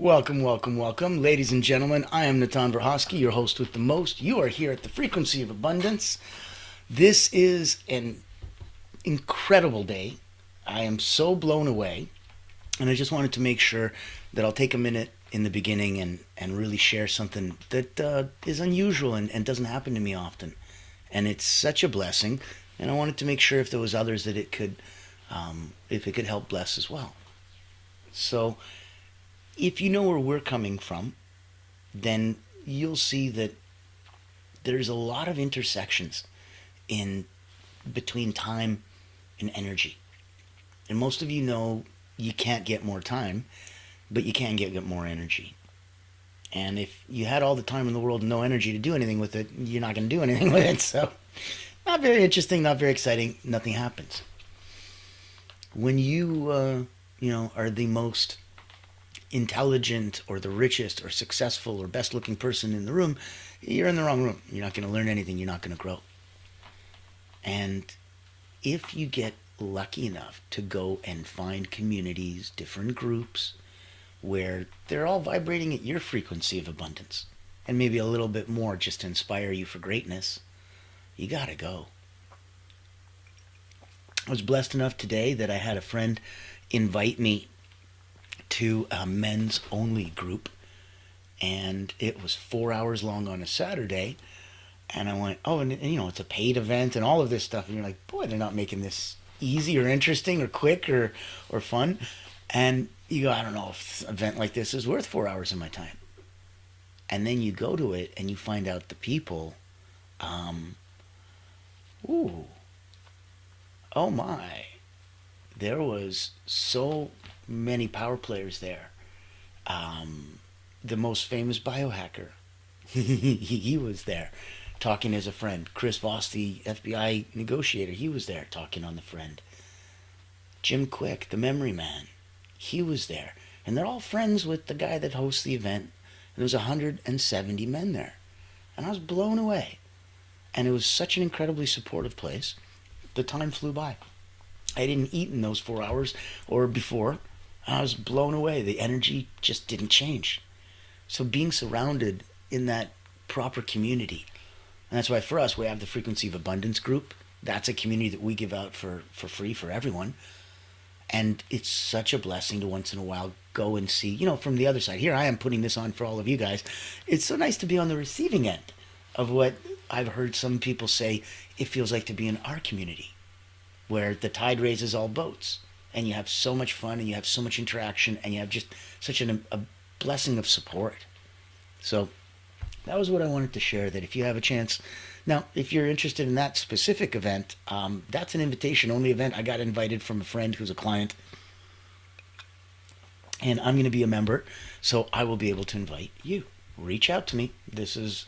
Welcome, welcome, welcome. Ladies and gentlemen, I am Natan Verhosky, your host with the most. You are here at the Frequency of Abundance. This is an incredible day. I am so blown away. And I just wanted to make sure that I'll take a minute in the beginning and really share something that is unusual and doesn't happen to me often. And it's such a blessing. And I wanted to make sure if there was others that if it could help bless as well. So, if you know where we're coming from, then you'll see that there's a lot of intersections in between time and energy. And most of you know you can't get more time, but you can get more energy. And if you had all the time in the world and no energy to do anything with it, you're not going to do anything with it. So, not very interesting, not very exciting, nothing happens. When you are the most intelligent or the richest or successful or best looking person in the room, you're in the wrong room. You're not going to learn anything. You're not going to grow. And if you get lucky enough to go and find communities, different groups, where they're all vibrating at your frequency of abundance, and maybe a little bit more just to inspire you for greatness, you got to go. I was blessed enough today that I had a friend invite me to a men's only group, and it was 4 hours long on a Saturday. And I went, oh, and it's a paid event and all of this stuff, and you're like, boy, they're not making this easy or interesting or quick or fun. And you go, I don't know if an event like this is worth 4 hours of my time. And then you go to it and you find out the people, ooh, oh my, there was so many power players there. The most famous biohacker, he was there talking as a friend. Chris Voss, the FBI negotiator, he was there talking on the friend. Jim Quick, the memory man, he was there. And they're all friends with the guy that hosts the event. And there was 170 men there. And I was blown away. And it was such an incredibly supportive place. The time flew by. I didn't eat in those 4 hours or before. I was blown away. The energy just didn't change. So being surrounded in that proper community, and that's why for us we have the Frequency of Abundance group. That's a community that we give out for free for everyone. And it's such a blessing to once in a while go and see, from the other side. Here I am putting this on for all of you guys. It's so nice to be on the receiving end of what I've heard some people say it feels like to be in our community, where the tide raises all boats. And you have so much fun, and you have so much interaction, and you have just such a blessing of support. So that was what I wanted to share, that if you have a chance. Now, if you're interested in that specific event, that's an invitation-only event. I got invited from a friend who's a client, and I'm going to be a member, so I will be able to invite you. Reach out to me. This is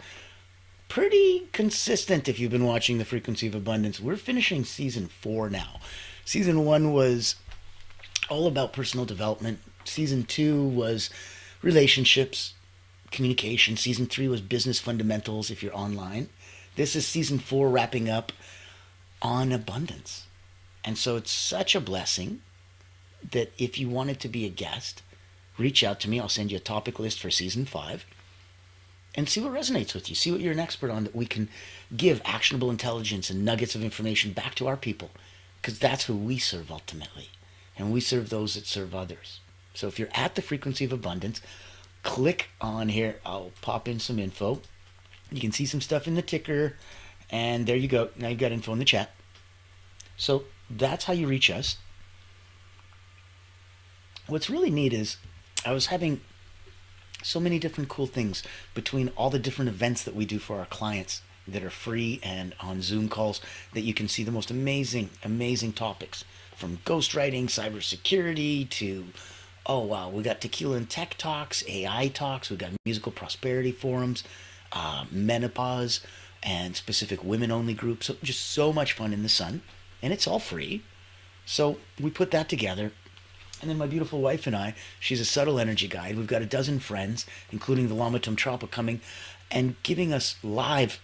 pretty consistent if you've been watching the Frequency of Abundance. We're finishing season 4 now. Season 1 was all about personal development. Season 2 was relationships, communication. Season 3 was business fundamentals if you're online. This is season 4 wrapping up on abundance. And so it's such a blessing that if you wanted to be a guest, reach out to me. I'll send you a topic list for season 5 and see what resonates with you. See what you're an expert on, that we can give actionable intelligence and nuggets of information back to our people, because that's who we serve ultimately. And we serve those that serve others. So if you're at the Frequency of Abundance, click on here. I'll pop in some info. You can see some stuff in the ticker. And there you go. Now you've got info in the chat. So that's how you reach us. What's really neat is I was having so many different cool things between all the different events that we do for our clients that are free and on Zoom calls, that you can see the most amazing, amazing topics, from ghostwriting, cybersecurity, to, oh wow, we got tequila and tech talks, AI talks, we got musical prosperity forums, menopause, and specific women-only groups. So just so much fun in the sun, and it's all free. So we put that together. And then my beautiful wife and I, she's a subtle energy guide. We've got a dozen friends, including the Lama Tumtrapa, coming and giving us live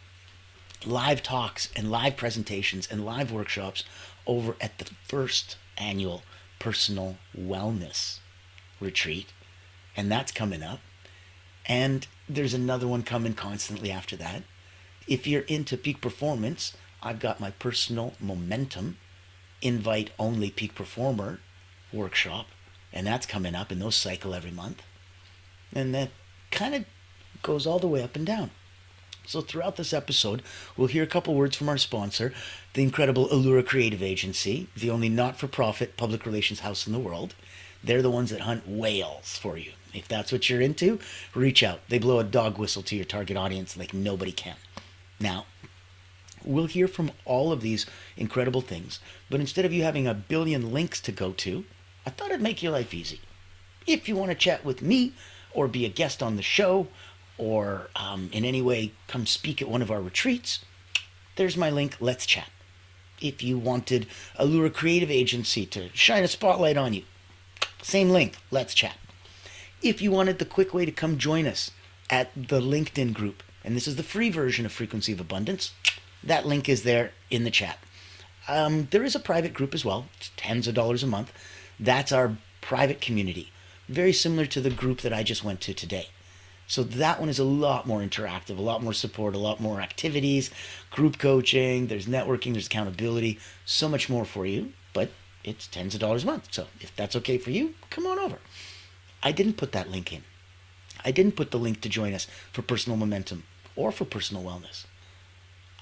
talks and live presentations and live workshops over at the first annual personal wellness retreat and that's coming up. And there's another one coming constantly after that. If you're into peak performance, I've got my personal momentum invite only peak performer workshop, and that's coming up, and those cycle every month. And that kind of goes all the way up and down. So throughout this episode, we'll hear a couple words from our sponsor, the incredible Allura Creative Agency, the only not-for-profit public relations house in the world. They're the ones that hunt whales for you. If that's what you're into, reach out. They blow a dog whistle to your target audience like nobody can. Now, we'll hear from all of these incredible things, but instead of you having a billion links to go to, I thought I'd make your life easy. If you want to chat with me or be a guest on the show, or in any way come speak at one of our retreats, there's my link, let's chat. If you wanted Allura Creative Agency to shine a spotlight on you, same link, let's chat. If you wanted the quick way to come join us at the LinkedIn group, and this is the free version of Frequency of Abundance, that link is there in the chat. There is a private group as well. It's tens of dollars a month. That's our private community, very similar to the group that I just went to today. So that one is a lot more interactive, a lot more support, a lot more activities, group coaching, there's networking, there's accountability, so much more for you, but it's tens of dollars a month. So if that's okay for you, come on over. I didn't put that link in. I didn't put the link to join us for personal momentum or for personal wellness.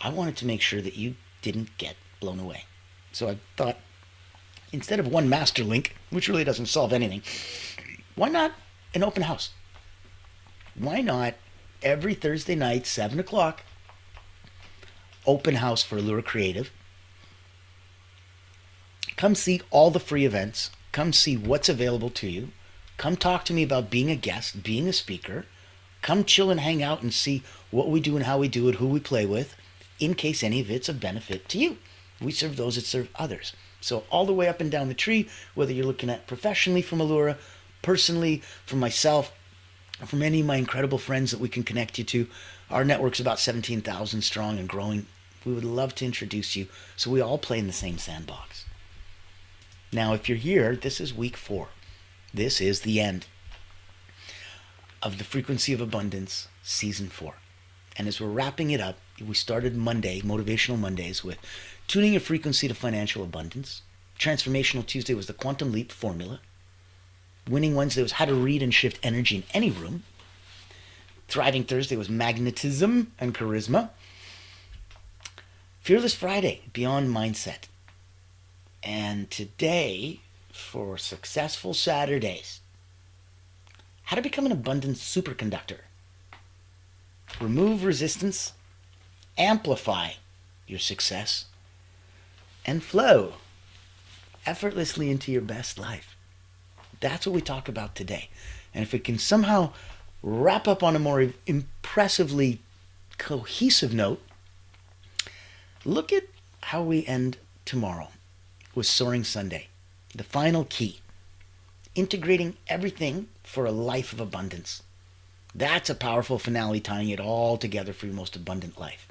I wanted to make sure that you didn't get blown away. So I thought, instead of one master link, which really doesn't solve anything, why not an open house? Why not every Thursday night, 7 o'clock, open house for Allura Creative? Come see all the free events. Come see what's available to you. Come talk to me about being a guest, being a speaker. Come chill and hang out and see what we do and how we do it, who we play with, in case any of it's of benefit to you. We serve those that serve others. So all the way up and down the tree, whether you're looking at professionally from Allura, personally from myself, from any of my incredible friends that we can connect you to. Our network's about 17,000 strong and growing. We would love to introduce you so we all play in the same sandbox. Now, if you're here, this is week 4. This is the end of the Frequency of Abundance Season 4. And as we're wrapping it up, we started Monday, Motivational Mondays, with tuning your frequency to financial abundance. Transformational Tuesday was the Quantum Leap Formula. Winning Wednesday was how to read and shift energy in any room. Thriving Thursday was magnetism and charisma. Fearless Friday, beyond mindset. And today, for successful Saturdays, how to become an abundant superconductor. Remove resistance, amplify your success, and flow effortlessly into your best life. That's what we talk about today. And if it can somehow wrap up on a more impressively cohesive note, look at how we end tomorrow with Soaring Sunday, the final key, integrating everything for a life of abundance. That's a powerful finale, tying it all together for your most abundant life.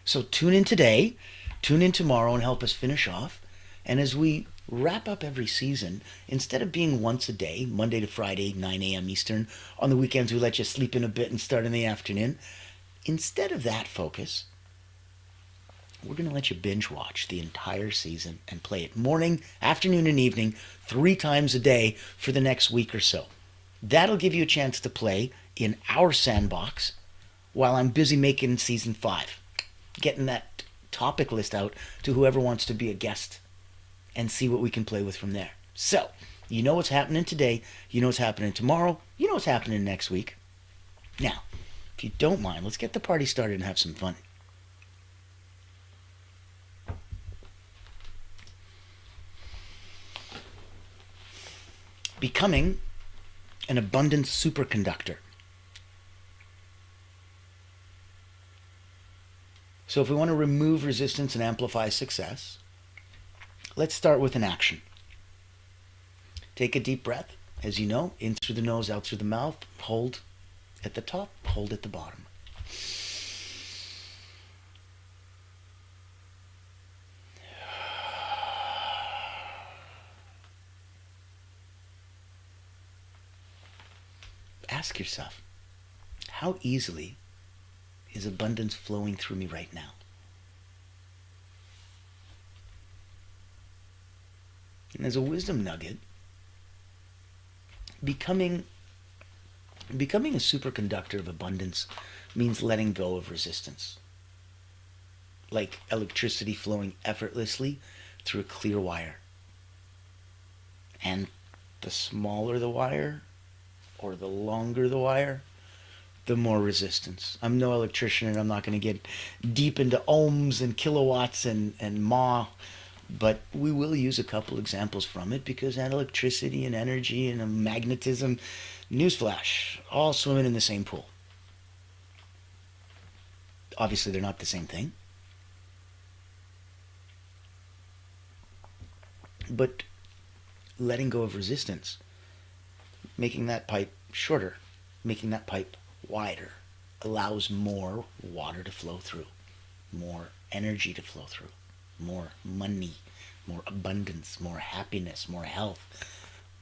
So tune in today, tune in tomorrow, and help us finish off. And as we wrap up every season, instead of being once a day, Monday to Friday, 9 a.m. Eastern, on the weekends we let you sleep in a bit and start in the afternoon, instead of that focus, we're going to let you binge watch the entire season and play it morning, afternoon, and evening 3 times a day for the next week or so. That'll give you a chance to play in our sandbox while I'm busy making season 5, getting that topic list out to whoever wants to be a guest and see what we can play with from there. So, you know what's happening today, you know what's happening tomorrow, you know what's happening next week. Now, if you don't mind, let's get the party started and have some fun. Becoming an abundant superconductor. So if we want to remove resistance and amplify success, let's start with an action. Take a deep breath, as you know, in through the nose, out through the mouth. Hold at the top, hold at the bottom. ask yourself, how easily is abundance flowing through me right now? And as a wisdom nugget, becoming a superconductor of abundance means letting go of resistance. Like electricity flowing effortlessly through a clear wire. And the smaller the wire, or the longer the wire, the more resistance. I'm no electrician and I'm not going to get deep into ohms and kilowatts and mah, but we will use a couple examples from it because electricity and energy and magnetism, newsflash, all swimming in the same pool. Obviously, they're not the same thing. But letting go of resistance, making that pipe shorter, making that pipe wider, allows more water to flow through, more energy to flow through, more money, more abundance, more happiness, more health,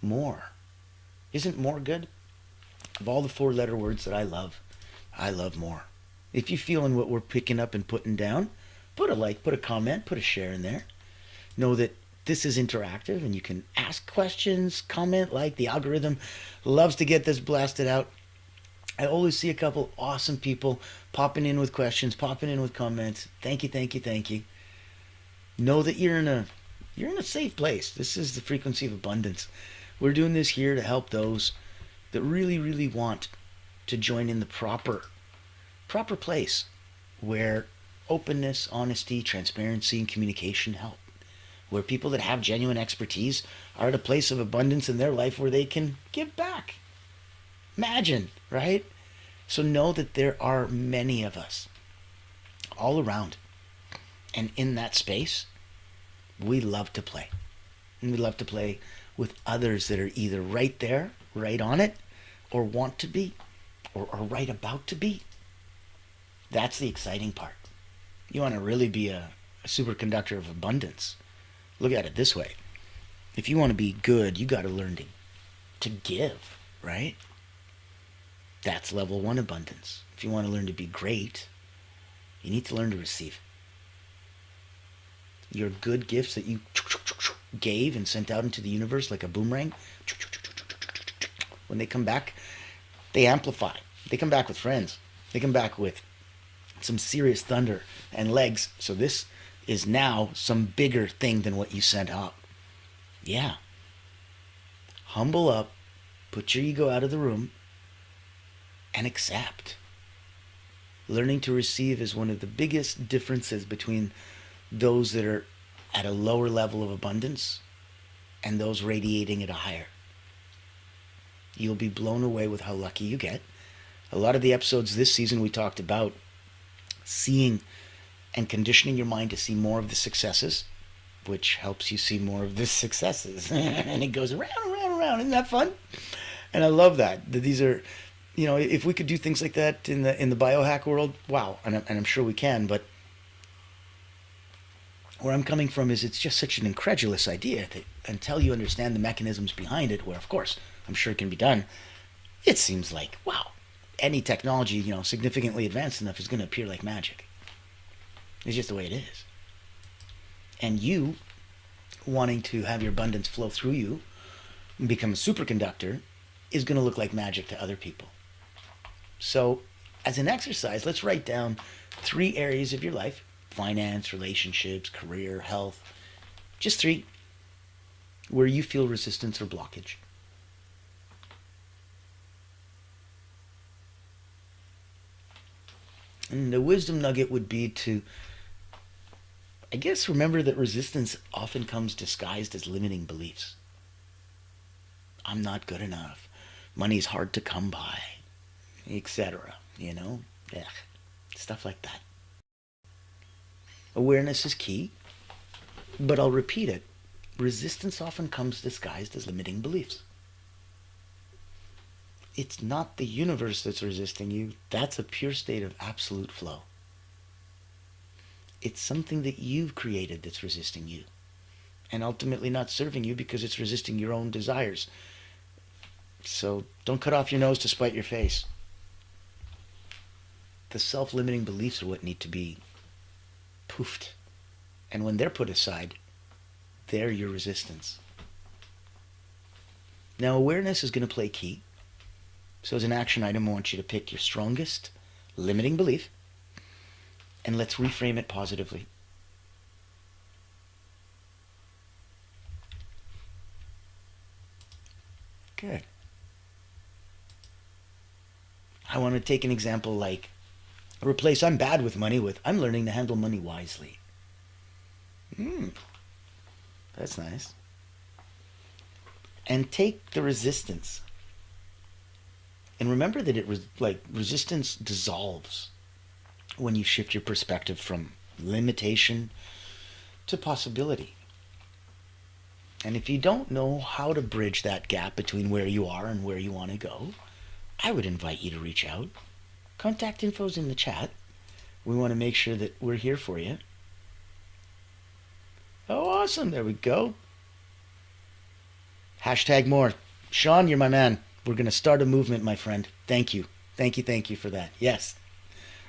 more. Isn't more good? Of all the four-letter words that I love more. If you're feeling what we're picking up and putting down, put a like, put a comment, put a share in there. Know that this is interactive and you can ask questions, comment, like. The algorithm loves to get this blasted out. I always see a couple awesome people popping in with questions, popping in with comments. Thank you, thank you, thank you. Know that you're in a safe place. This is the frequency of abundance. We're doing this here to help those that really, really want to join in the proper place where openness, honesty, transparency, and communication help. Where people that have genuine expertise are at a place of abundance in their life where they can give back. Imagine, right? So know that there are many of us all around. And in that space, we love to play. And we love to play with others that are either right there, right on it, or want to be, or are right about to be. That's the exciting part. You want to really be a superconductor of abundance. Look at it this way. If you want to be good, you got to learn to give, right? That's level 1 abundance. If you want to learn to be great, you need to learn to receive. Your good gifts that you gave and sent out into the universe like a boomerang, when they come back, they amplify. They come back with friends. They come back with some serious thunder and legs. So this is now some bigger thing than what you sent out. Yeah. Humble up, put your ego out of the room, and accept. Learning to receive is one of the biggest differences between those that are at a lower level of abundance and those radiating at a higher. You'll be blown away with how lucky you get. A lot of the episodes this season we talked about seeing and conditioning your mind to see more of the successes, which helps you see more of the successes. And it goes around, around, around. Isn't that fun? And I love that. These are, if we could do things like that in the biohack world, wow. And I'm sure we can, but where I'm coming from is it's just such an incredulous idea that until you understand the mechanisms behind it, where of course I'm sure it can be done, it seems like, wow, any technology, significantly advanced enough is going to appear like magic. It's just the way it is. And you wanting to have your abundance flow through you and become a superconductor is going to look like magic to other people. So as an exercise, let's write down 3 areas of your life: finance, relationships, career, health. Just 3 where you feel resistance or blockage. And the wisdom nugget would be to, I guess, remember that resistance often comes disguised as limiting beliefs. I'm not good enough. Money's hard to come by, etc. Stuff like that. Awareness is key, but I'll repeat it. Resistance often comes disguised as limiting beliefs. It's not the universe that's resisting you. That's a pure state of absolute flow. It's something that you've created that's resisting you, and ultimately not serving you because it's resisting your own desires. So don't cut off your nose to spite your face. The self-limiting beliefs are what need to be poofed. And when they're put aside, they're your resistance. Now, awareness is going to play key. So as an action item, I want you to pick your strongest limiting belief, and let's reframe it positively. Good. I want to take an example like, replace I'm bad with money with I'm learning to handle money wisely. That's nice. And take the resistance. And remember that resistance dissolves when you shift your perspective from limitation to possibility. And if you don't know how to bridge that gap between where you are and where you want to go, I would invite you to reach out. Contact info's in the chat. We want to make sure that we're here for you. Oh, awesome. There we go. Hashtag more. Sean, you're my man. We're going to start a movement, my friend. Thank you. Thank you for that. Yes.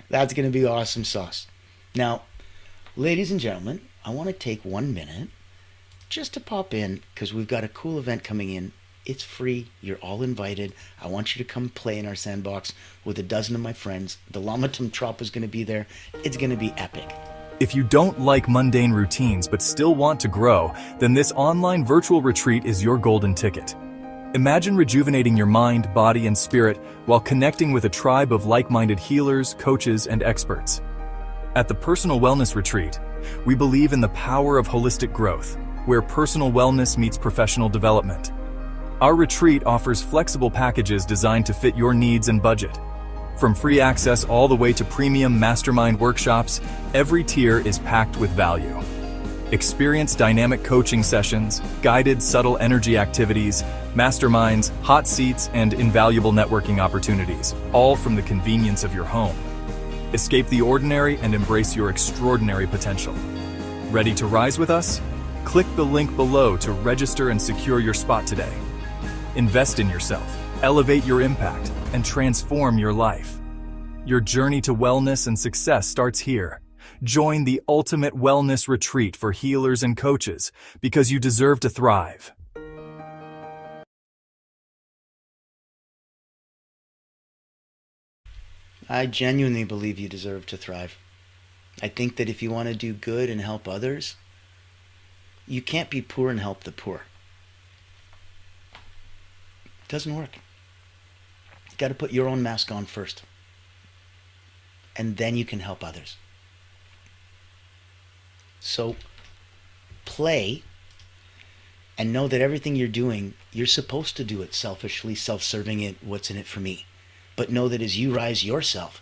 That's going to be awesome sauce. Now, ladies and gentlemen, I want to take 1 minute just to pop in because we've got a cool event coming in. It's free. You're all invited. I want you to come play in our sandbox with a dozen of my friends. The Lamatum Trop is going to be there. It's going to be epic. If you don't like mundane routines but still want to grow, then this online virtual retreat is your golden ticket. Imagine rejuvenating your mind, body, and spirit while connecting with a tribe of like-minded healers, coaches, and experts. At the Personal Wellness Retreat, we believe in the power of holistic growth, where personal wellness meets professional development. Our retreat offers flexible packages designed to fit your needs and budget. From free access all the way to premium mastermind workshops, every tier is packed with value. Experience dynamic coaching sessions, guided subtle energy activities, masterminds, hot seats, and invaluable networking opportunities, all from the convenience of your home. Escape the ordinary and embrace your extraordinary potential. Ready to rise with us? Click the link below to register and secure your spot today. Invest in yourself, elevate your impact, and transform your life. Your journey to wellness and success starts here. Join the ultimate wellness retreat for healers and coaches because you deserve to thrive. I genuinely believe you deserve to thrive. I think that if you want to do good and help others, you can't be poor and help the poor. It doesn't work. You got to put your own mask on first. And then you can help others. So play and know that everything you're doing, you're supposed to do it selfishly, self-serving it, what's in it for me. But know that as you rise yourself,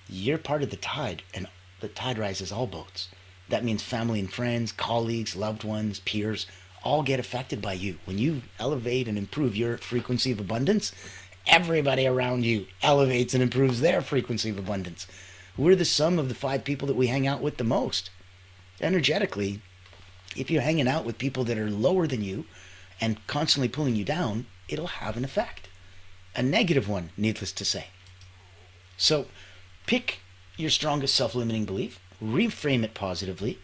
you're part of the tide, and the tide rises all boats. That means family and friends, colleagues, loved ones, peers, all get affected by you. When you elevate and improve your frequency of abundance, everybody around you elevates and improves their frequency of abundance. We're the sum of the 5 people that we hang out with the most. Energetically, if you're hanging out with people that are lower than you and constantly pulling you down, it'll have an effect. A negative one, needless to say. So pick your strongest self-limiting belief, reframe it positively.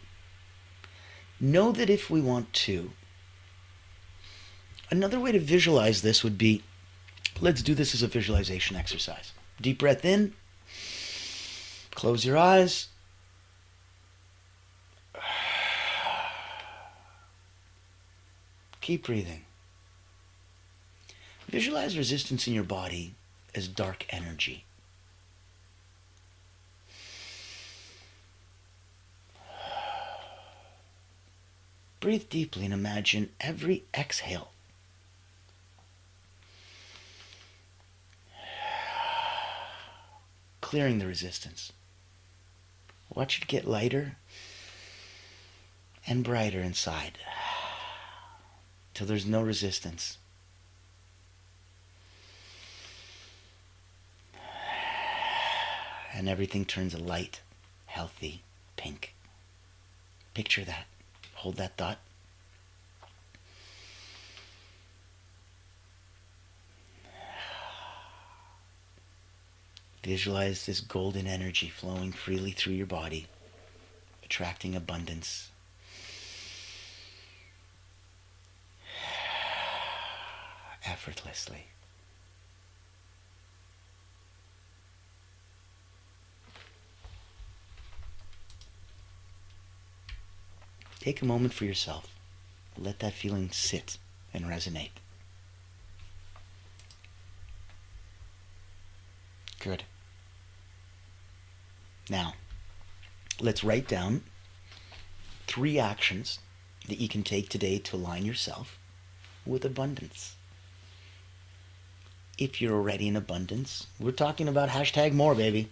Know that if we want to, another way to visualize this would be, let's do this as a visualization exercise. Deep breath in, close your eyes. Keep breathing. Visualize resistance in your body as dark energy. Breathe deeply and imagine every exhale clearing the resistance. Watch it get lighter and brighter inside till there's no resistance. And everything turns a light, healthy pink. Picture that. Hold that thought. Visualize this golden energy flowing freely through your body, attracting abundance. Effortlessly. Take a moment for yourself. Let that feeling sit and resonate. Good. Now, let's write down 3 actions that you can take today to align yourself with abundance. If you're already in abundance, we're talking about #more, baby.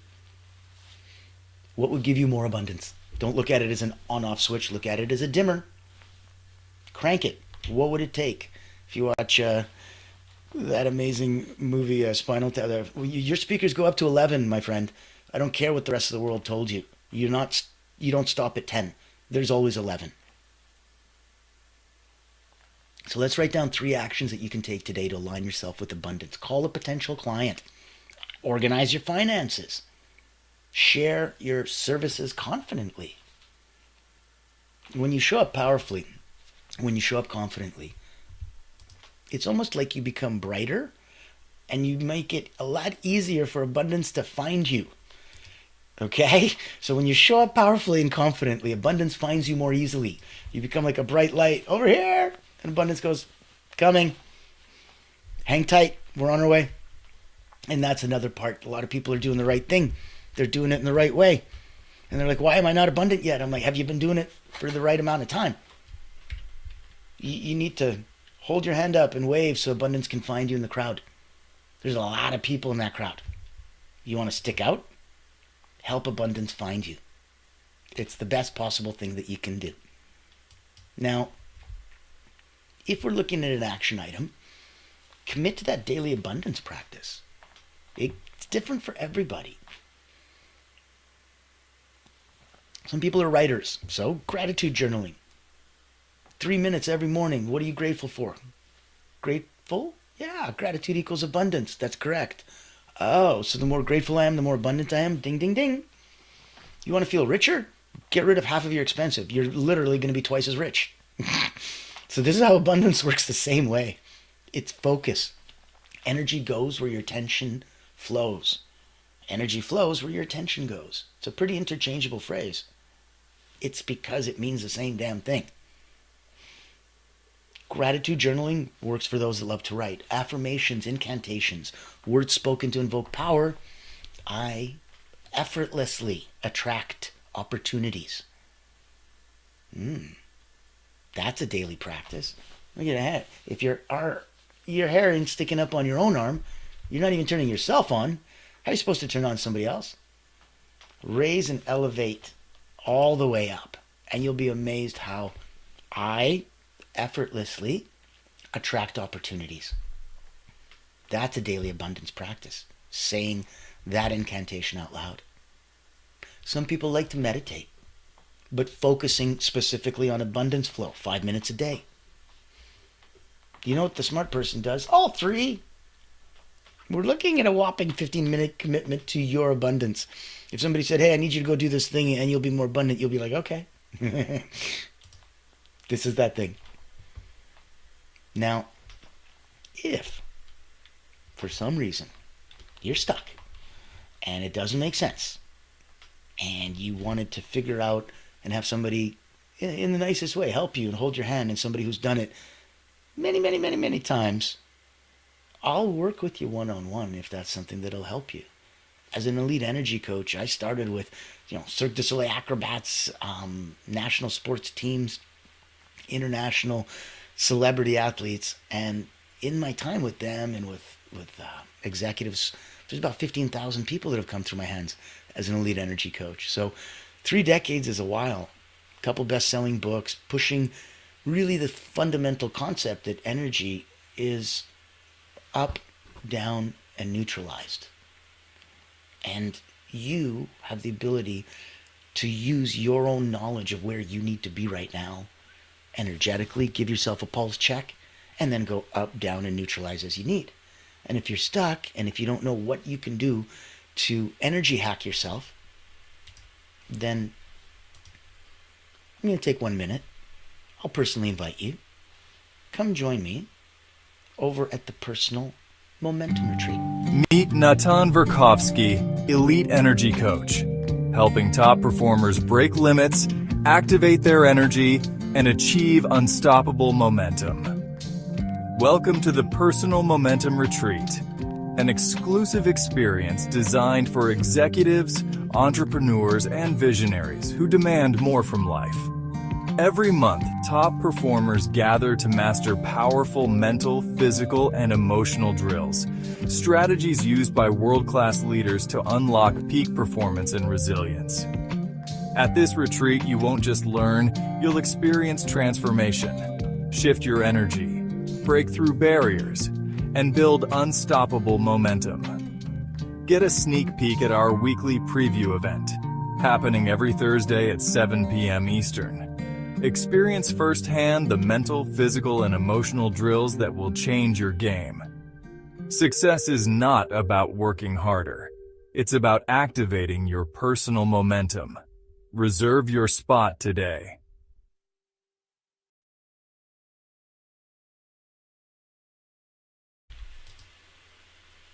What would give you more abundance? Don't look at it as an on-off switch. Look at it as a dimmer. Crank it. What would it take? If you watch that amazing movie, Spinal Tap, your speakers go up to 11, my friend. I don't care what the rest of the world told you. You don't stop at 10. There's always 11. So let's write down 3 actions that you can take today to align yourself with abundance. Call a potential client. Organize your finances. Share your services confidently. When you show up powerfully, when you show up confidently, it's almost like you become brighter and you make it a lot easier for abundance to find you. Okay? So when you show up powerfully and confidently, abundance finds you more easily. You become like a bright light over here, and abundance goes, coming. Hang tight. We're on our way. And that's another part. A lot of people are doing the right thing. They're doing it in the right way. And they're like, why am I not abundant yet? I'm like, have you been doing it for the right amount of time? You need to hold your hand up and wave so abundance can find you in the crowd. There's a lot of people in that crowd. You want to stick out? Help abundance find you. It's the best possible thing that you can do. Now, if we're looking at an action item, commit to that daily abundance practice. It's different for everybody. Some people are writers, so gratitude journaling. 3 minutes every morning. What are you grateful for? Grateful? Yeah, gratitude equals abundance. That's correct. Oh, so the more grateful I am, the more abundant I am. Ding, ding, ding. You want to feel richer? Get rid of half of your expensive. You're literally going to be twice as rich. So this is how abundance works the same way. It's focus. Energy goes where your attention flows. Energy flows where your attention goes. It's a pretty interchangeable phrase. It's because it means the same damn thing. Gratitude journaling works for those that love to write. Affirmations, incantations, words spoken to invoke power. I effortlessly attract opportunities. That's a daily practice. Look at that. If your hair ain't sticking up on your own arm, you're not even turning yourself on. How are you supposed to turn on somebody else? Raise and elevate all the way up. And you'll be amazed how I effortlessly attract opportunities. That's a daily abundance practice. Saying that incantation out loud. Some people like to meditate, but focusing specifically on abundance flow, 5 minutes a day. You know what the smart person does? All 3. We're looking at a whopping 15-minute commitment to your abundance. If somebody said, hey, I need you to go do this thing and you'll be more abundant, you'll be like, okay. This is that thing. Now, if for some reason you're stuck and it doesn't make sense and you wanted to figure out and have somebody in the nicest way help you and hold your hand, and somebody who's done it many times, I'll work with you one-on-one if that's something that'll help you. As an elite energy coach, I started with, Cirque du Soleil acrobats, national sports teams, international celebrity athletes, and in my time with them and with executives, there's about 15,000 people that have come through my hands as an elite energy coach. So 3 decades is a while. A couple best-selling books, pushing really the fundamental concept that energy is up, down, and neutralized. And you have the ability to use your own knowledge of where you need to be right now, energetically, give yourself a pulse check, and then go up, down, and neutralize as you need. And if you're stuck, and if you don't know what you can do to energy hack yourself, then I'm going to take 1 minute. I'll personally invite you. Come join me over at the Personal Momentum Retreat. Meet Natan Verkovsky, Elite Energy Coach, helping top performers break limits, activate their energy, and achieve unstoppable momentum. Welcome to the Personal Momentum Retreat, an exclusive experience designed for executives, entrepreneurs, and visionaries who demand more from life. Every month, top performers gather to master powerful mental, physical, and emotional drills, strategies used by world-class leaders to unlock peak performance and resilience. At this retreat, you won't just learn, you'll experience transformation, shift your energy, break through barriers, and build unstoppable momentum. Get a sneak peek at our weekly preview event, happening every Thursday at 7 p.m. Eastern. Experience firsthand the mental, physical, and emotional drills that will change your game. Success is not about working harder. It's about activating your personal momentum. Reserve your spot today.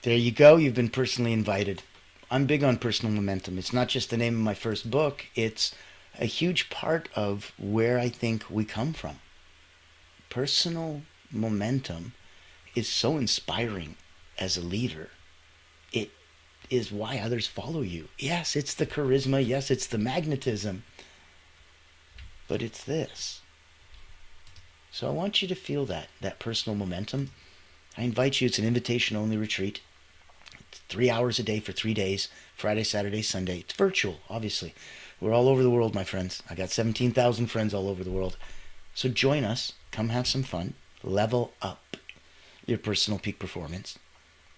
There you go. You've been personally invited. I'm big on personal momentum. It's not just the name of my first book. It's a huge part of where I think we come from. Personal momentum is so inspiring as a leader. It is why others follow you. Yes, it's the charisma. Yes, it's the magnetism. But it's this. So I want you to feel that personal momentum. I invite you. It's an invitation-only retreat. It's 3 hours a day for 3 days, Friday, Saturday, Sunday. It's virtual, obviously. We're all over the world, my friends. I got 17,000 friends all over the world. So join us. Come have some fun. Level up your personal peak performance.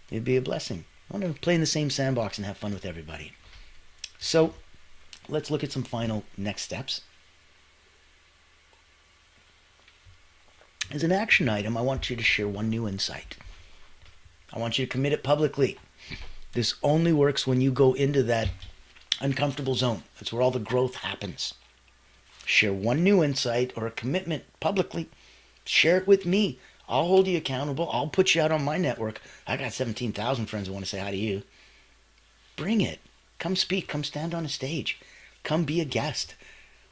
It'd be a blessing. I want to play in the same sandbox and have fun with everybody. So let's look at some final next steps. As an action item, I want you to share one new insight. I want you to commit it publicly. This only works when you go into that uncomfortable zone. That's where all the growth happens. Share one new insight or a commitment publicly. Share it with me. I'll hold you accountable. I'll put you out on my network. I got 17,000 friends who want to say hi to you. Bring it. Come speak. Come stand on a stage. Come be a guest.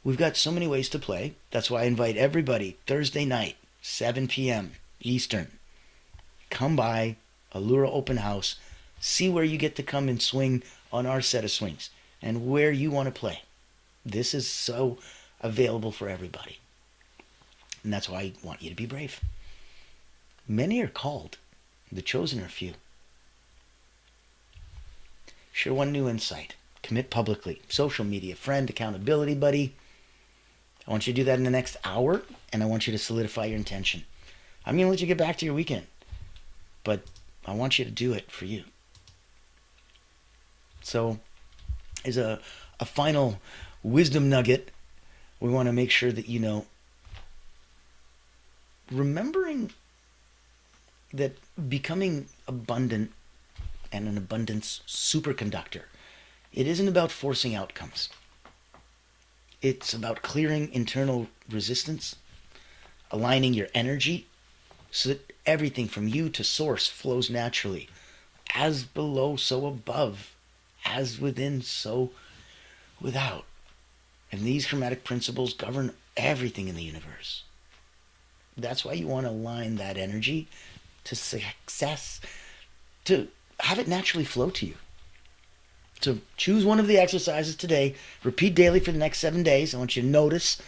We've got so many ways to play. That's why I invite everybody Thursday night, 7 p.m. Eastern. Come by Allura Open House. See where you get to come and swing on our set of swings and where you want to play. This is so available for everybody. And that's why I want you to be brave. Many are called. The chosen are few. Share one new insight. Commit publicly. Social media, friend, accountability buddy. I want you to do that in the next hour, and I want you to solidify your intention. I'm going to let you get back to your weekend, but I want you to do it for you. So, as a final wisdom nugget, we want to make sure that you know, remembering that becoming abundant and an abundance superconductor, it isn't about forcing outcomes. It's about clearing internal resistance, aligning your energy so that everything from you to source flows naturally. As below, so above. As within, so without. And these chromatic principles govern everything in the universe. That's why you want to align that energy to success, to have it naturally flow to you. So choose one of the exercises today, repeat daily for the next 7 days. I want you to notice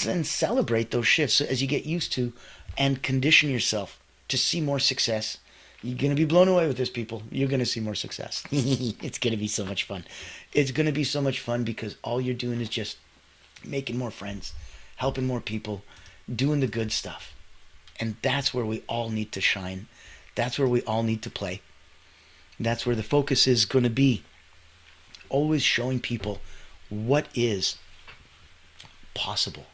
and celebrate those shifts as you get used to and condition yourself to see more success. You're going to be blown away with this, people. You're going to see more success. It's going to be so much fun. It's going to be so much fun because all you're doing is just making more friends, helping more people, doing the good stuff. And that's where we all need to shine. That's where we all need to play. That's where the focus is going to be. Always showing people what is possible.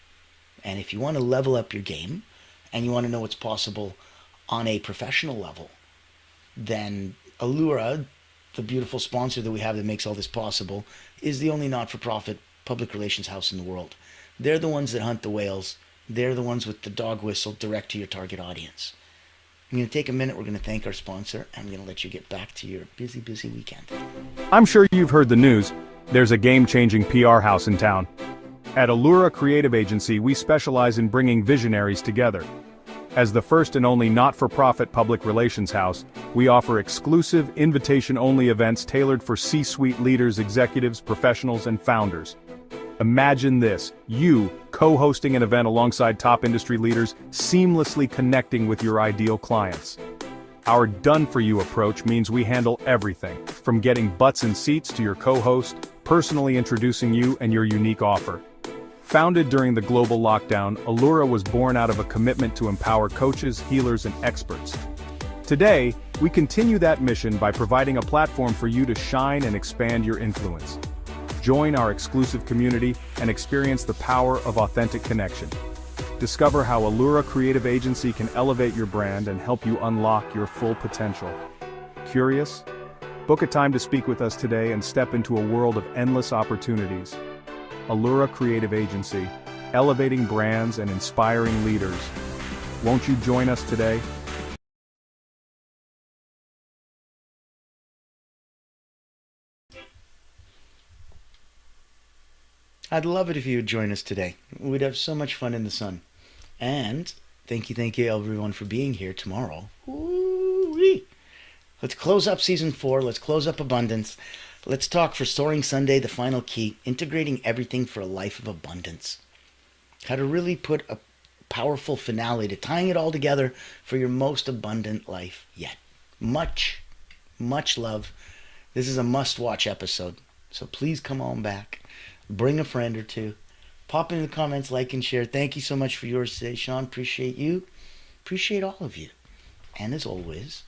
And if you want to level up your game and you want to know what's possible on a professional level, then Allura the beautiful sponsor that we have that makes all this possible, is the only not-for-profit public relations house in the world. They're the ones that hunt the whales. They're the ones with the dog whistle direct to your target audience. I'm going to take a minute. We're going to thank our sponsor, and I'm going to let you get back to your busy, busy weekend. I'm sure you've heard the news. There's a game-changing PR house in town. At Allura Creative Agency, we specialize in bringing visionaries together. As the first and only not-for-profit public relations house, we offer exclusive, invitation-only events tailored for C-suite leaders, executives, professionals, and founders. Imagine this, you co-hosting an event alongside top industry leaders, seamlessly connecting with your ideal clients. Our done-for-you approach means we handle everything, from getting butts in seats to your co-host, personally introducing you and your unique offer. Founded during the global lockdown, Allura was born out of a commitment to empower coaches, healers, and experts. Today, we continue that mission by providing a platform for you to shine and expand your influence. Join our exclusive community and experience the power of authentic connection. Discover how Allura Creative Agency can elevate your brand and help you unlock your full potential. Curious? Book a time to speak with us today and step into a world of endless opportunities. Allura Creative Agency, elevating brands and inspiring leaders. Won't you join us today? I'd love it if you would join us today. We'd have so much fun in the sun. And thank you everyone for being here tomorrow. Woo-wee. Let's close up season 4. Let's close up abundance. Let's talk for Soaring Sunday, the final key, integrating everything for a life of abundance. How to really put a powerful finale to tying it all together for your most abundant life yet. Much, much love. This is a must-watch episode. So please come on back. Bring a friend or two. Pop in the comments, like and share. Thank you so much for yours today, Sean. Appreciate you. Appreciate all of you. And as always,